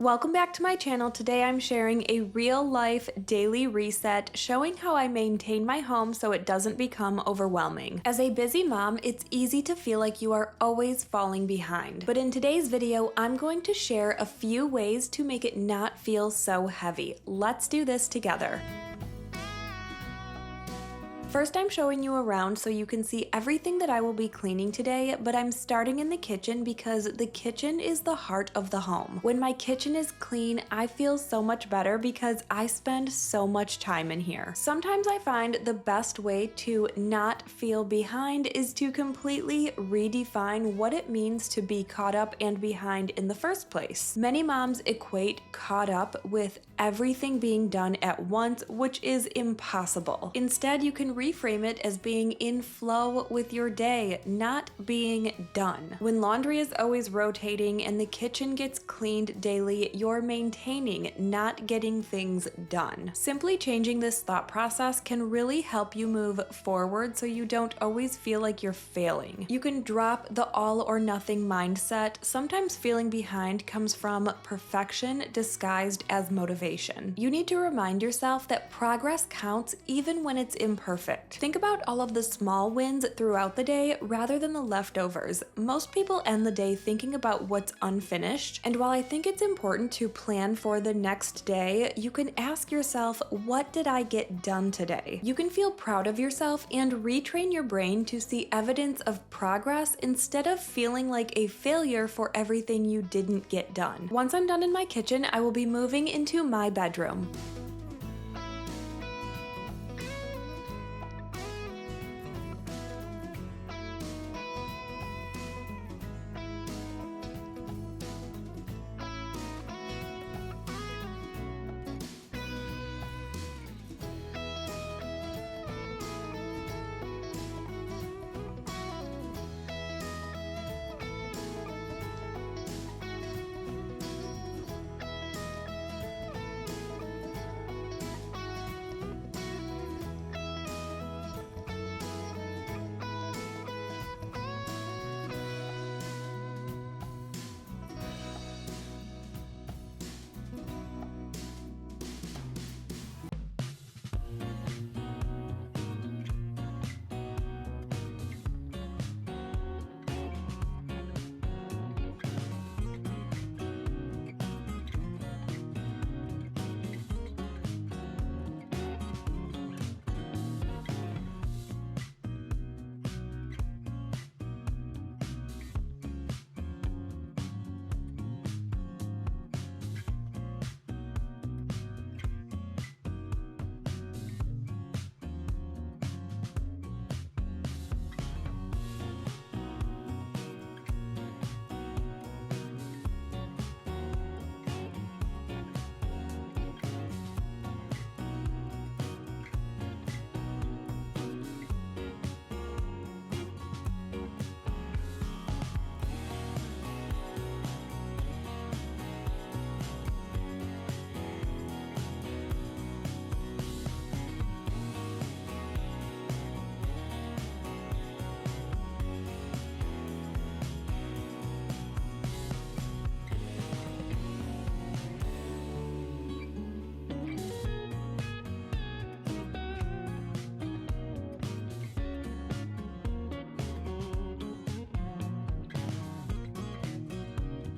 Welcome back to my channel. Today I'm sharing a real life daily reset showing how I maintain my home so it doesn't become overwhelming. As a busy mom, it's easy to feel like you are always falling behind. But in today's video, I'm going to share a few ways to make it not feel so heavy. Let's do this together. First, I'm showing you around so you can see everything that I will be cleaning today, but I'm starting in the kitchen because the kitchen is the heart of the home. When my kitchen is clean, I feel so much better because I spend so much time in here. Sometimes I find the best way to not feel behind is to completely redefine what it means to be caught up and behind in the first place. Many moms equate caught up with everything being done at once, which is impossible. Instead, you can reframe it as being in flow with your day, not being done. When laundry is always rotating and the kitchen gets cleaned daily, you're maintaining, not getting things done. Simply changing this thought process can really help you move forward so you don't always feel like you're failing. You can drop the all or nothing mindset. Sometimes feeling behind comes from perfection disguised as motivation. You need to remind yourself that progress counts even when it's imperfect. Think about all of the small wins throughout the day rather than the leftovers. Most people end the day thinking about what's unfinished, and while I think it's important to plan for the next day, you can ask yourself, what did I get done today? You can feel proud of yourself and retrain your brain to see evidence of progress instead of feeling like a failure for everything you didn't get done. Once I'm done in my kitchen, I will be moving into my bedroom.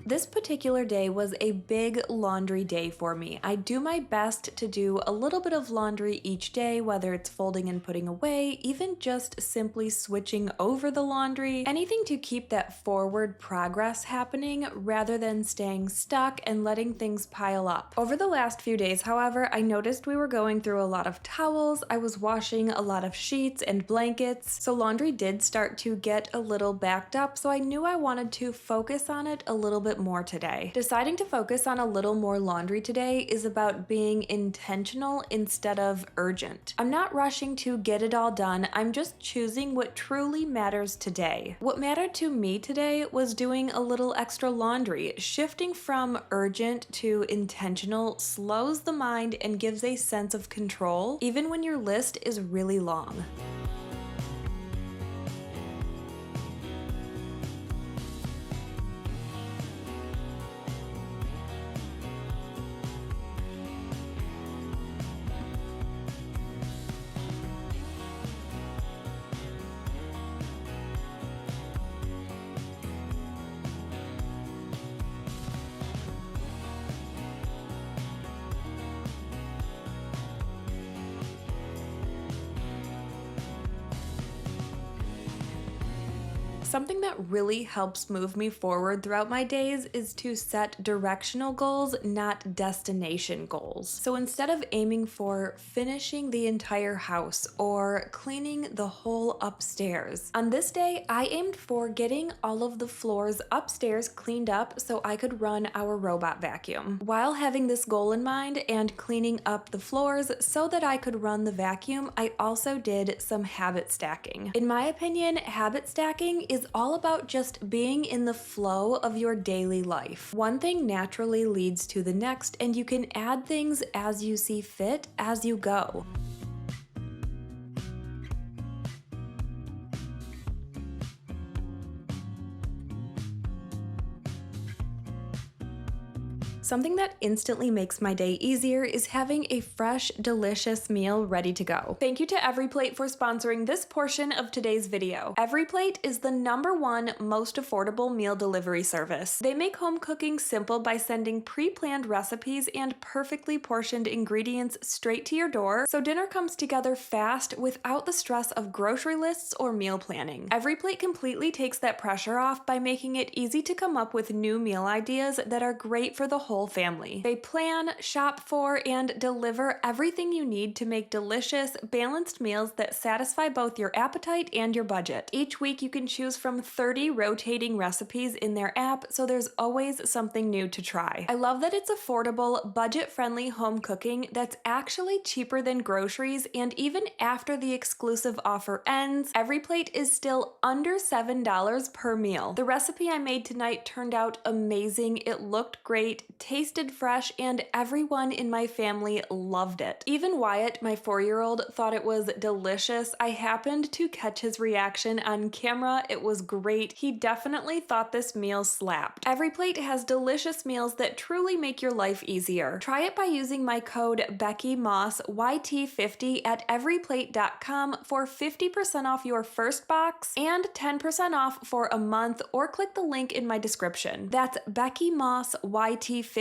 This particular day was a big laundry day for me. I do my best to do a little bit of laundry each day, whether it's folding and putting away, even just simply switching over the laundry, anything to keep that forward progress happening rather than staying stuck and letting things pile up. Over the last few days, however, I noticed we were going through a lot of towels, I was washing a lot of sheets and blankets, so laundry did start to get a little backed up, so I knew I wanted to focus on it a little bit more today. Deciding to focus on a little more laundry today is about being intentional instead of urgent. I'm not rushing to get it all done, I'm just choosing what truly matters today. What mattered to me today was doing a little extra laundry. Shifting from urgent to intentional slows the mind and gives a sense of control, even when your list is really long. Something that really helps move me forward throughout my days is to set directional goals, not destination goals. So instead of aiming for finishing the entire house or cleaning the whole upstairs, on this day I aimed for getting all of the floors upstairs cleaned up so I could run our robot vacuum. While having this goal in mind and cleaning up the floors so that I could run the vacuum, I also did some habit stacking. In my opinion, habit stacking is all about just being in the flow of your daily life. One thing naturally leads to the next, and you can add things as you see fit as you go. Something that instantly makes my day easier is having a fresh, delicious meal ready to go. Thank you to EveryPlate for sponsoring this portion of today's video. EveryPlate is the #1 most affordable meal delivery service. They make home cooking simple by sending pre-planned recipes and perfectly portioned ingredients straight to your door, so dinner comes together fast without the stress of grocery lists or meal planning. EveryPlate completely takes that pressure off by making it easy to come up with new meal ideas that are great for the whole family. They plan, shop for, and deliver everything you need to make delicious, balanced meals that satisfy both your appetite and your budget. Each week you can choose from 30 rotating recipes in their app, so there's always something new to try. I love that it's affordable, budget-friendly home cooking that's actually cheaper than groceries, and even after the exclusive offer ends, EveryPlate is still under $7 per meal. The recipe I made tonight turned out amazing. It looked great, tasted fresh, and everyone in my family loved it. Even Wyatt, my 4-year-old, thought it was delicious. I happened to catch his reaction on camera. It was great. He definitely thought this meal slapped. EveryPlate has delicious meals that truly make your life easier. Try it by using my code BeckyMoss YT50 at everyplate.com for 50% off your first box and 10% off for a month, or click the link in my description. That's Becky Moss YT50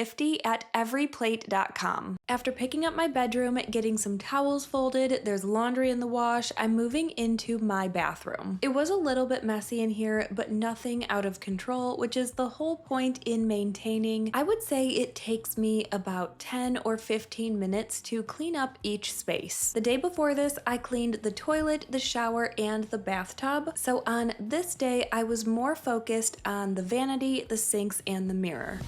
at everyplate.com. After picking up my bedroom, getting some towels folded, there's laundry in the wash, I'm moving into my bathroom. It was a little bit messy in here, but nothing out of control, which is the whole point in maintaining. I would say it takes me about 10 or 15 minutes to clean up each space. The day before this, I cleaned the toilet, the shower, and the bathtub. So on this day, I was more focused on the vanity, the sinks, and the mirror.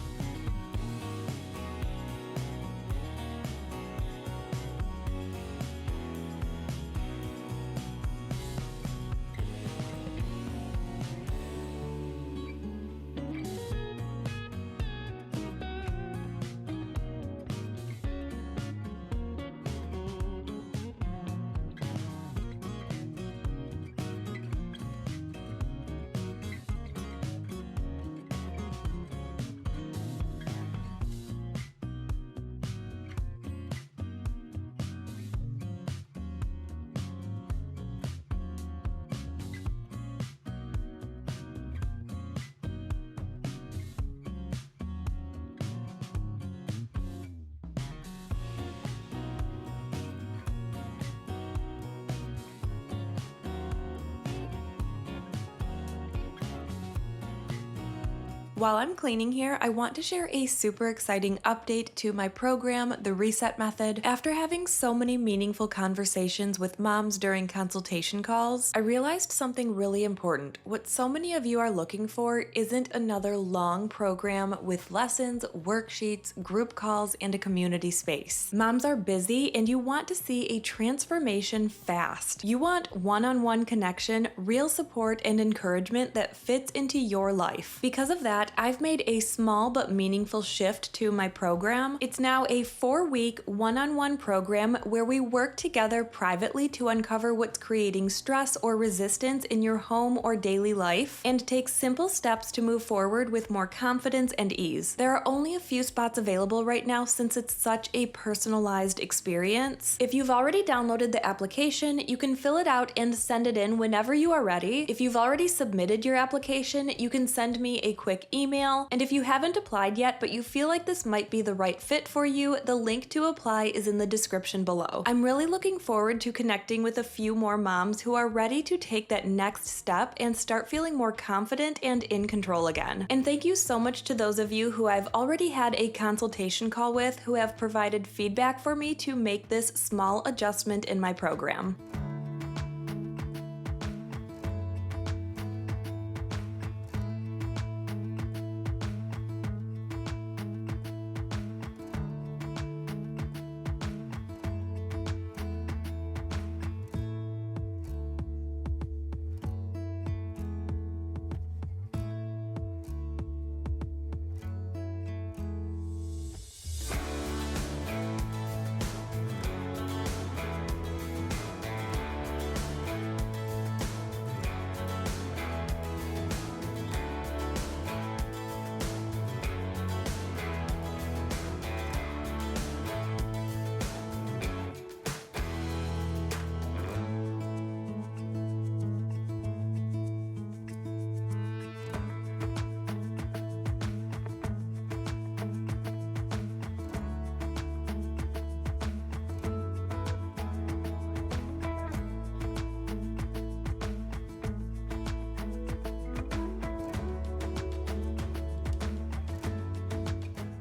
While I'm cleaning here, I want to share a super exciting update to my program, The Reset Method. After having so many meaningful conversations with moms during consultation calls, I realized something really important. What so many of you are looking for isn't another long program with lessons, worksheets, group calls, and a community space. Moms are busy and you want to see a transformation fast. You want one-on-one connection, real support, and encouragement that fits into your life. Because of that, I've made a small but meaningful shift to my program. It's now a 4-week one-on-one program where we work together privately to uncover what's creating stress or resistance in your home or daily life and take simple steps to move forward with more confidence and ease. There are only a few spots available right now since it's such a personalized experience. If you've already downloaded the application, you can fill it out and send it in whenever you are ready. If you've already submitted your application, you can send me a quick email. And if you haven't applied yet, but you feel like this might be the right fit for you, the link to apply is in the description below. I'm really looking forward to connecting with a few more moms who are ready to take that next step and start feeling more confident and in control again. And thank you so much to those of you who I've already had a consultation call with who have provided feedback for me to make this small adjustment in my program.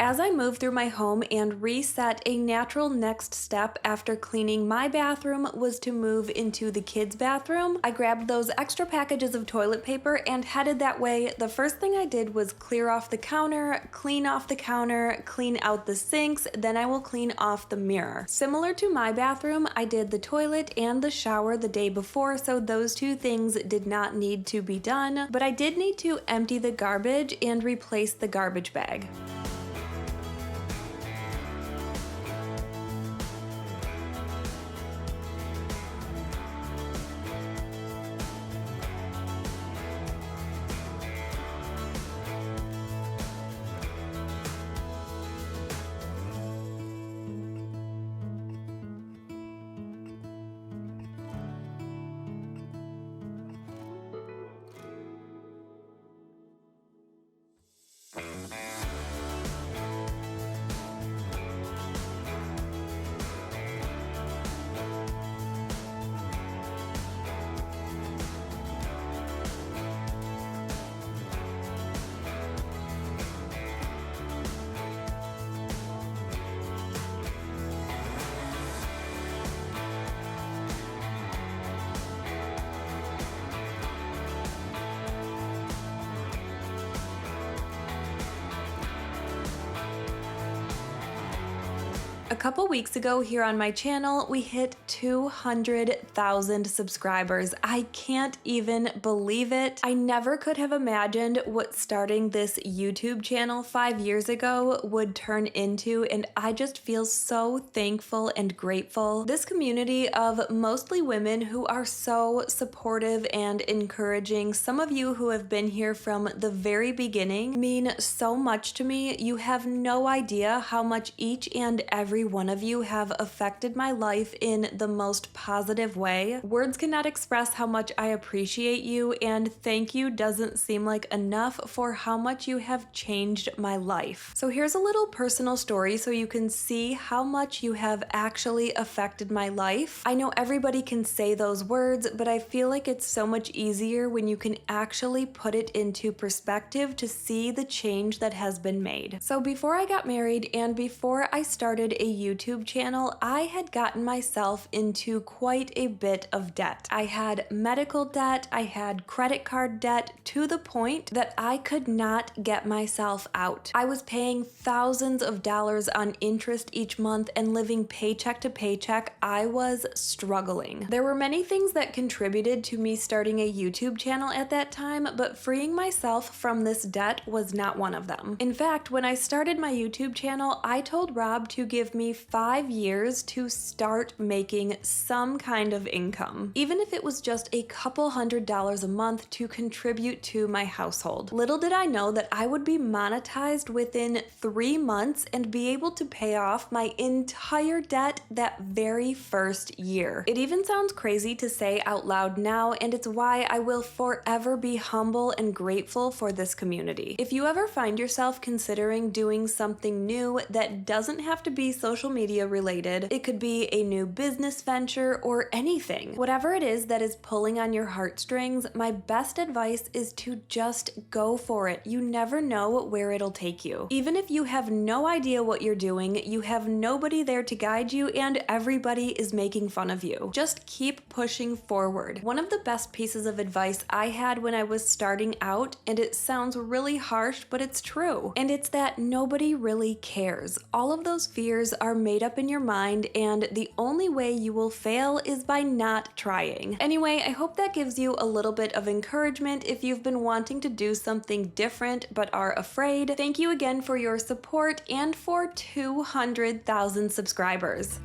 As I moved through my home and reset, a natural next step after cleaning my bathroom was to move into the kids' bathroom. I grabbed those extra packages of toilet paper and headed that way. The first thing I did was clear off the counter, clean out the sinks, then I will clean off the mirror. Similar to my bathroom, I did the toilet and the shower the day before, so those two things did not need to be done, but I did need to empty the garbage and replace the garbage bag. A couple weeks ago here on my channel, we hit 200,000 subscribers. I can't even believe it. I never could have imagined what starting this YouTube channel 5 years ago would turn into, and I just feel so thankful and grateful. This community of mostly women who are so supportive and encouraging, some of you who have been here from the very beginning, mean so much to me. You have no idea how much each and every one of you have affected my life in the most positive way. Words cannot express how much I appreciate you, and thank you doesn't seem like enough for how much you have changed my life. So here's a little personal story so you can see how much you have actually affected my life. I know everybody can say those words, but I feel like it's so much easier when you can actually put it into perspective to see the change that has been made. So before I got married and before I started a YouTube channel, I had gotten myself into quite a bit of debt. I had medical debt, I had credit card debt, to the point that I could not get myself out. I was paying thousands of dollars on interest each month and living paycheck to paycheck. I was struggling. There were many things that contributed to me starting a YouTube channel at that time, but freeing myself from this debt was not one of them. In fact, when I started my YouTube channel, I told Rob to give with me 5 years to start making some kind of income, even if it was just a couple $100s a month to contribute to my household. Little did I know that I would be monetized within 3 months and be able to pay off my entire debt that very first year. It even sounds crazy to say out loud now, and it's why I will forever be humble and grateful for this community. If you ever find yourself considering doing something new that doesn't have to be social media related, it could be a new business venture or anything. Whatever it is that is pulling on your heartstrings, my best advice is to just go for it. You never know where it'll take you. Even if you have no idea what you're doing, you have nobody there to guide you, and everybody is making fun of you. Just keep pushing forward. One of the best pieces of advice I had when I was starting out, and it sounds really harsh, but it's true, and it's that nobody really cares. All of those fears are made up in your mind, and the only way you will fail is by not trying. Anyway, I hope that gives you a little bit of encouragement if you've been wanting to do something different but are afraid. Thank you again for your support and for 200,000 subscribers.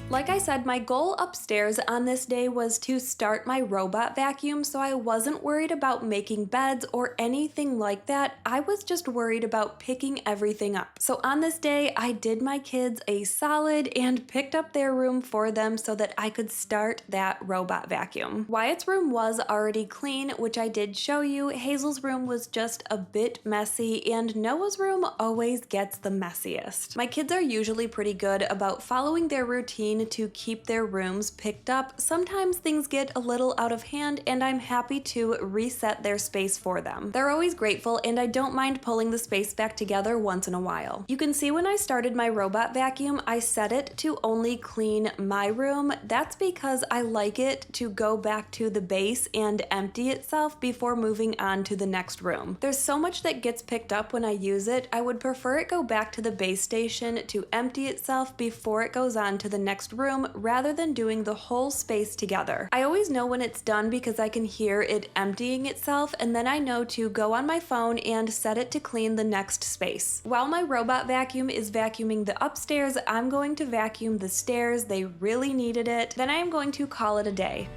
Like I said, my goal upstairs on this day was to start my robot vacuum, so I wasn't worried about making beds or anything like that. I was just worried about picking everything up. So on this day, I did my kids a solid and picked up their room for them so that I could start that robot vacuum. Wyatt's room was already clean, which I did show you. Hazel's room was just a bit messy, and Noah's room always gets the messiest. My kids are usually pretty good about following their routine to keep their rooms picked up. Sometimes things get a little out of hand, and I'm happy to reset their space for them. They're always grateful, and I don't mind pulling the space back together once in a while. You can see when I started my robot vacuum, I set it to only clean my room. That's because I like it to go back to the base and empty itself before moving on to the next room. There's so much that gets picked up when I use it. I would prefer it go back to the base station to empty itself before it goes on to the next room, rather than doing the whole space together. I always know when it's done because I can hear it emptying itself, and then I know to go on my phone and set it to clean the next space. While my robot vacuum is vacuuming the upstairs, I'm going to vacuum the stairs. They really needed it. Then I am going to call it a day.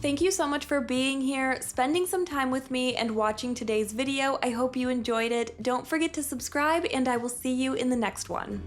Thank you so much for being here, spending some time with me, and watching today's video. I hope you enjoyed it. Don't forget to subscribe, and I will see you in the next one.